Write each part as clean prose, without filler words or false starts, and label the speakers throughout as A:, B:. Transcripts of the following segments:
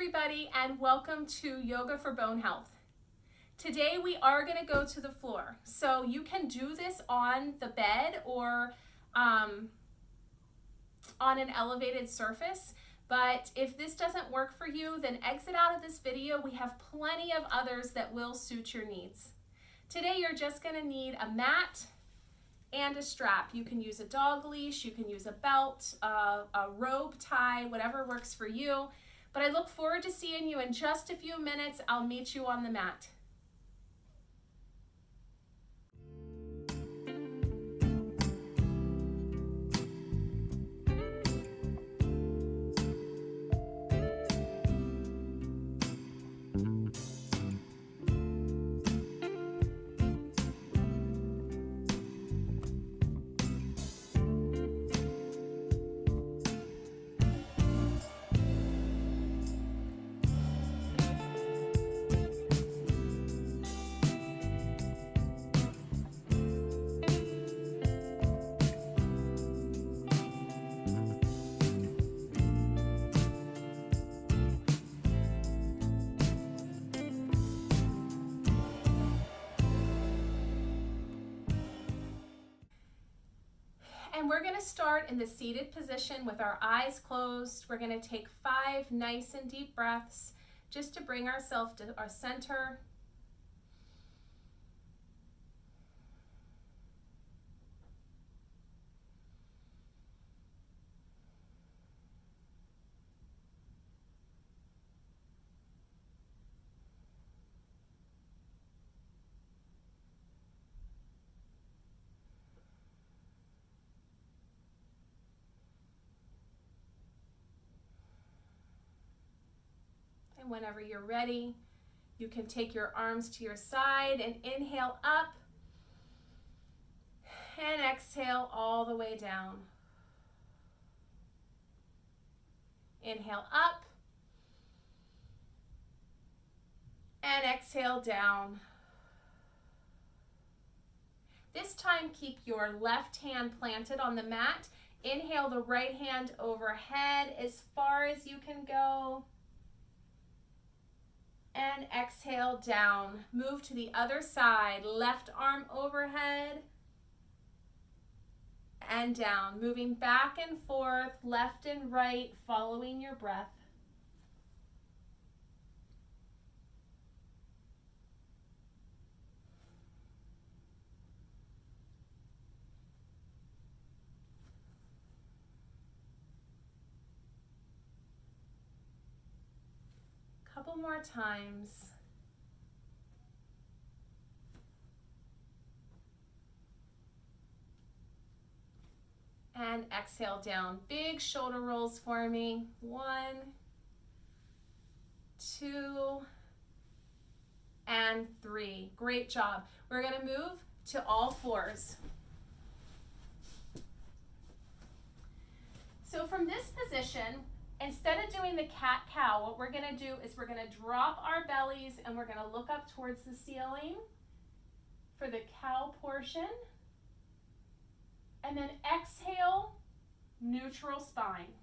A: everybody, and welcome to Yoga for Bone Health. Today we are going to go to the floor. So you can do this on the bed or on an elevated surface. But if this doesn't work for you, then exit out of this video. We have plenty of others that will suit your needs. Today you're just going to need a mat and a strap. You can use a dog leash, you can use a belt, a robe tie, whatever works for you. But I look forward to seeing you in just a few minutes. I'll meet you on the mat. And we're going to start in the seated position with our eyes closed. We're going to take 5 nice and deep breaths just to bring ourselves to our center. And whenever you're ready, you can take your arms to your side and inhale up and exhale all the way down. Inhale up and exhale down. This time, keep your left hand planted on the mat. Inhale the right hand overhead as far as you can go. And exhale down. Move to the other side. Left arm overhead and down. Moving back and forth, left and right, following your breath. Couple more times. And exhale down. Big shoulder rolls for me. 1, 2, and 3. Great job. We're going to move to all fours. So from this position, instead of doing the cat-cow, what we're going to do is we're going to drop our bellies and we're going to look up towards the ceiling for the cow portion. And then exhale, neutral spine.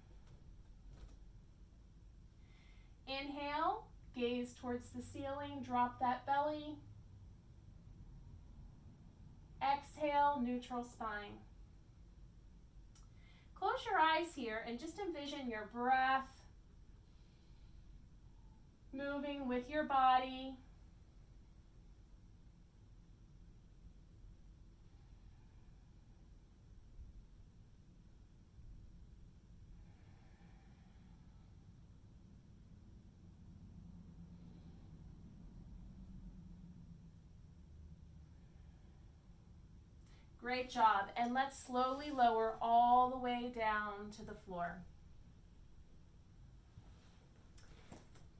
A: Inhale, gaze towards the ceiling, drop that belly. Exhale, neutral spine. Close your eyes here and just envision your breath moving with your body. Great job. And let's slowly lower all the way down to the floor.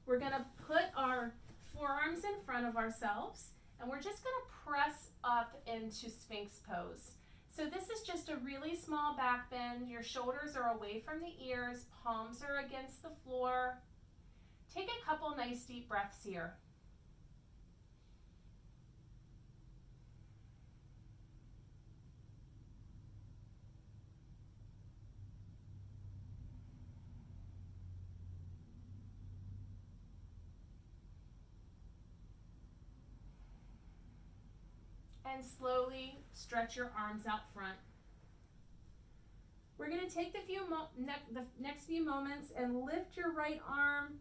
A: We're going to put our forearms in front of ourselves and we're just going to press up into Sphinx pose. So this is just a really small back bend. Your shoulders are away from the ears, palms are against the floor. Take a couple nice deep breaths here. And slowly stretch your arms out front. We're going to take the next few moments and lift your right arm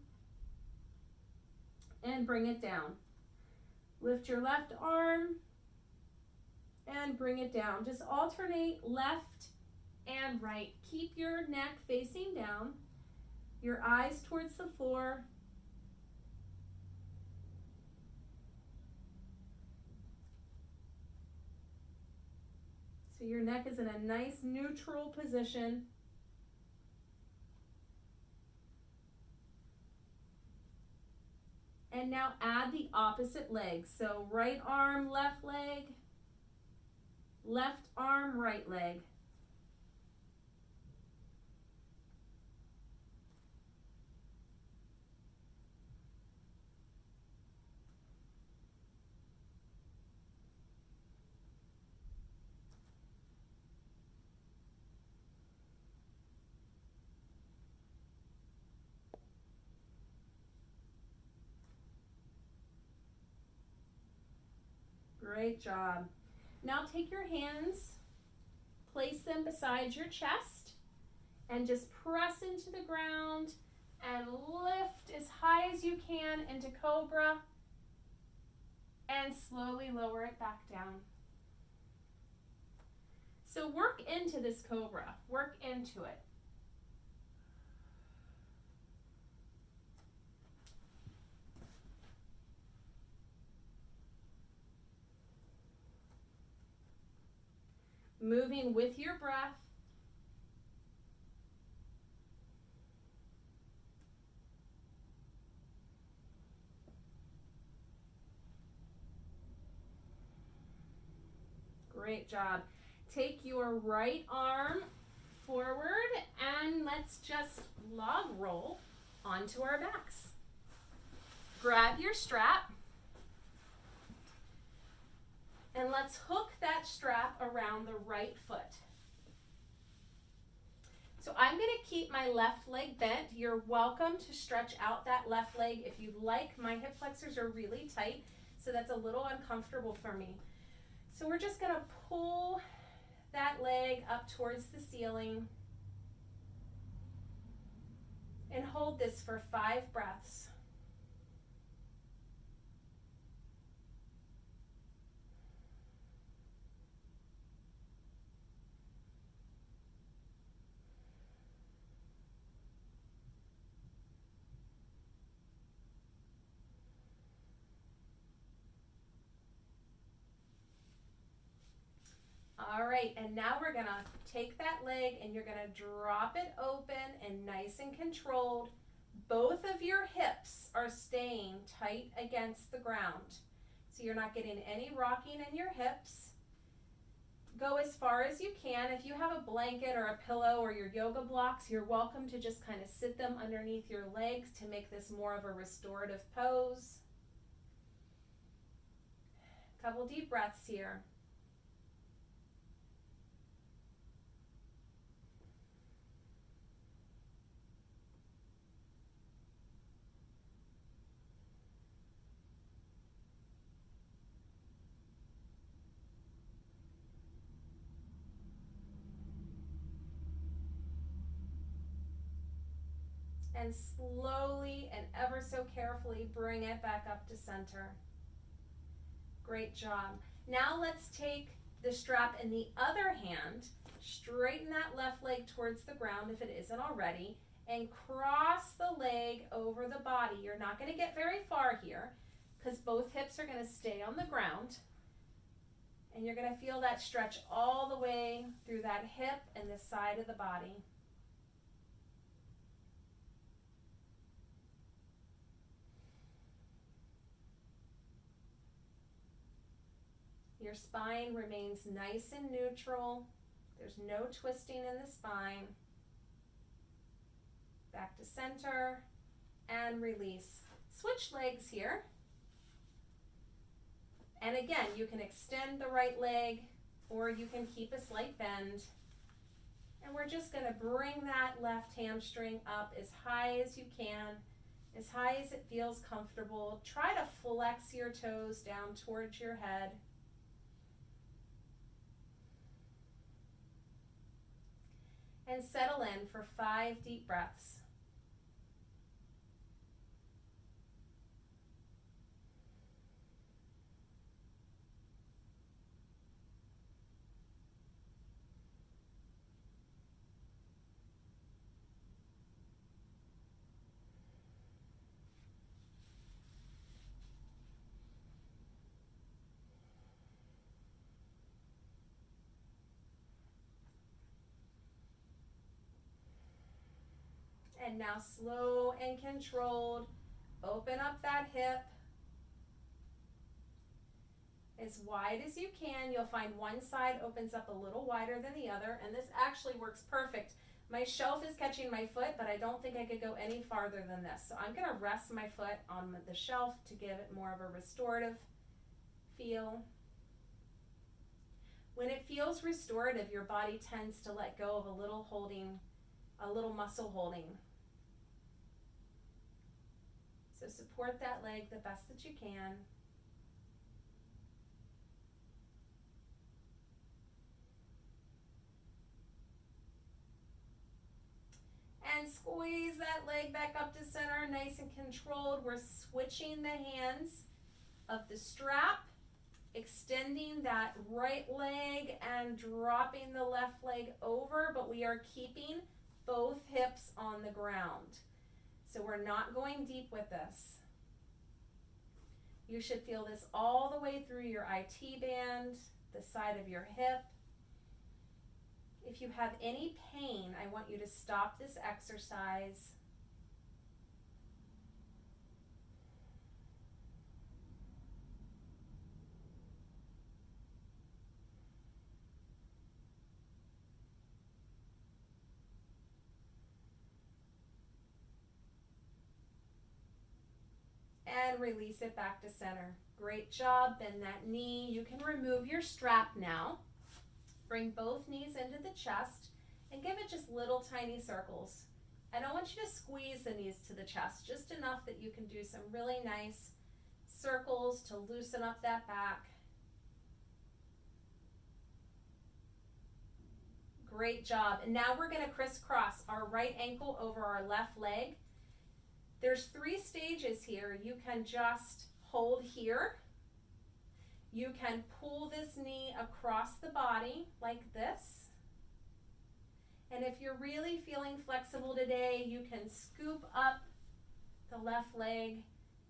A: and bring it down. Lift your left arm and bring it down. Just alternate left and right. Keep your neck facing down, your eyes towards the floor. So your neck is in a nice neutral position. And now add the opposite leg. So right arm, left leg, left arm, right leg. Great job. Now take your hands, place them beside your chest, and just press into the ground and lift as high as you can into cobra and slowly lower it back down. So work into this cobra, work into it. Moving with your breath. Great job. Take your right arm forward and let's just log roll onto our backs. Grab your strap and let's hook that strap around the right foot. So I'm going to keep my left leg bent. You're welcome to stretch out that left leg if you'd like. My hip flexors are really tight, so that's a little uncomfortable for me. So we're just going to pull that leg up towards the ceiling and hold this for 5 breaths. All right, and now we're gonna take that leg and you're gonna drop it open and nice and controlled. Both of your hips are staying tight against the ground. So you're not getting any rocking in your hips. Go as far as you can. If you have a blanket or a pillow or your yoga blocks, you're welcome to just kind of sit them underneath your legs to make this more of a restorative pose. Couple deep breaths here. And slowly and ever so carefully bring it back up to center. Great job. Now let's take the strap in the other hand, straighten that left leg towards the ground if it isn't already, and cross the leg over the body. You're not going to get very far here because both hips are going to stay on the ground. And you're going to feel that stretch all the way through that hip and the side of the body. Your spine remains nice and neutral. There's no twisting in the spine. Back to center and release. Switch legs here. And again, you can extend the right leg or you can keep a slight bend. And we're just going to bring that left hamstring up as high as you can, as high as it feels comfortable. Try to flex your toes down towards your head. And settle in for 5 deep breaths. And now slow and controlled, open up that hip as wide as you can. You'll find one side opens up a little wider than the other, and this actually works perfect. My shelf is catching my foot, but I don't think I could go any farther than this. So I'm gonna rest my foot on the shelf to give it more of a restorative feel. When it feels restorative, your body tends to let go of a little muscle holding. So support that leg the best that you can. And squeeze that leg back up to center, nice and controlled. We're switching the hands of the strap, extending that right leg and dropping the left leg over, but we are keeping both hips on the ground. So we're not going deep with this. You should feel this all the way through your IT band, the side of your hip. If you have any pain, I want you to stop this exercise. And release it back to center. Great job. Bend that knee. You can remove your strap now. Bring both knees into the chest and give it just little tiny circles. I don't want you to squeeze the knees to the chest, just enough that you can do some really nice circles to loosen up that back. Great job. And now we're going to crisscross our right ankle over our left leg. There's 3 stages here. You can just hold here. You can pull this knee across the body like this. And if you're really feeling flexible today, you can scoop up the left leg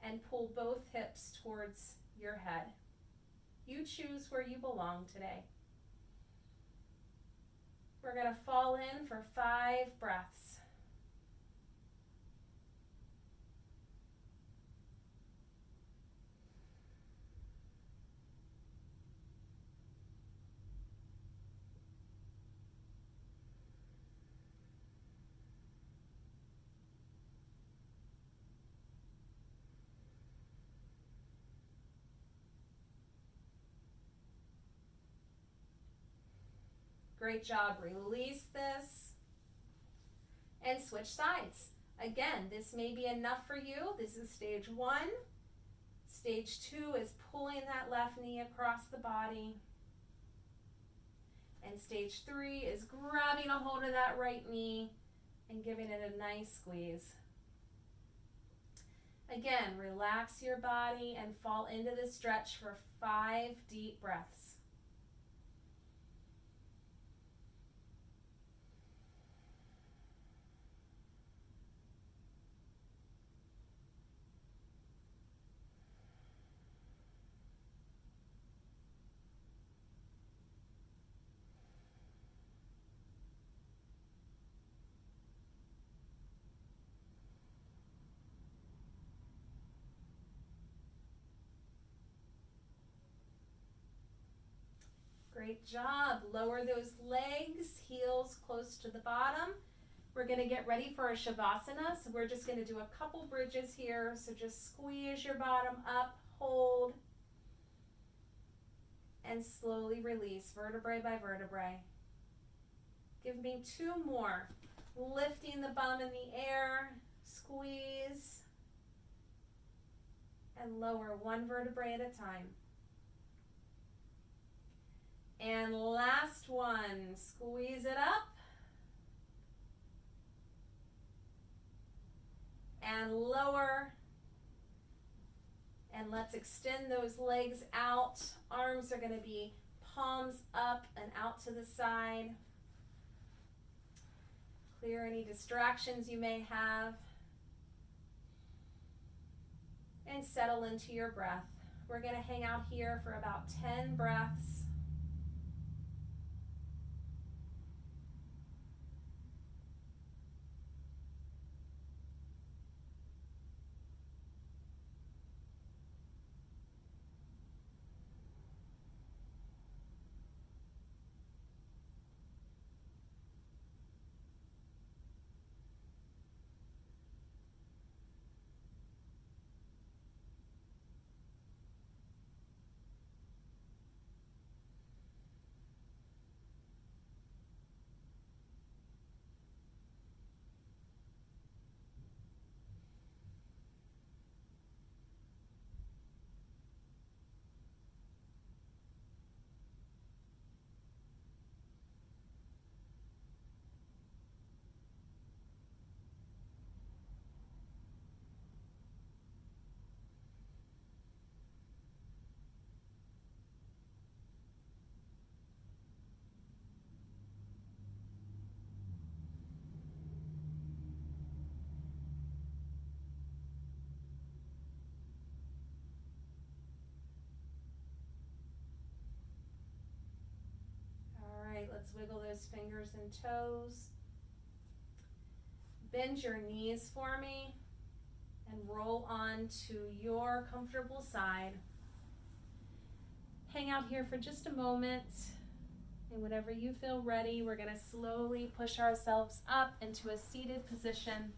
A: and pull both hips towards your head. You choose where you belong today. We're going to fall in for 5 breaths. Great job. Release this and switch sides. Again, this may be enough for you. This is stage 1. Stage 2 is pulling that left knee across the body. And stage 3 is grabbing a hold of that right knee and giving it a nice squeeze. Again, relax your body and fall into the stretch for 5 deep breaths. Great job. Lower those legs, heels close to the bottom. We're going to get ready for a Shavasana. So we're just going to do a couple bridges here. So just squeeze your bottom up, hold, and slowly release vertebrae by vertebrae. Give me 2 more. Lifting the bum in the air, squeeze, and lower 1 vertebrae at a time. And last one, squeeze it up and lower. And let's extend those legs out. Arms are going to be palms up and out to the side. Clear any distractions you may have. And settle into your breath. We're going to hang out here for about 10 breaths. Let's wiggle those fingers and toes. Bend your knees for me and roll on to your comfortable side. Hang out here for just a moment, and whenever you feel ready, we're going to slowly push ourselves up into a seated position.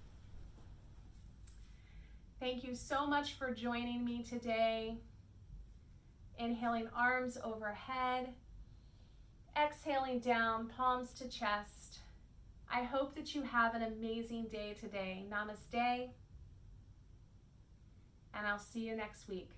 A: Thank you so much for joining me today. Inhaling, arms overhead. Exhaling down, palms to chest. I hope that you have an amazing day today. Namaste, and I'll see you next week.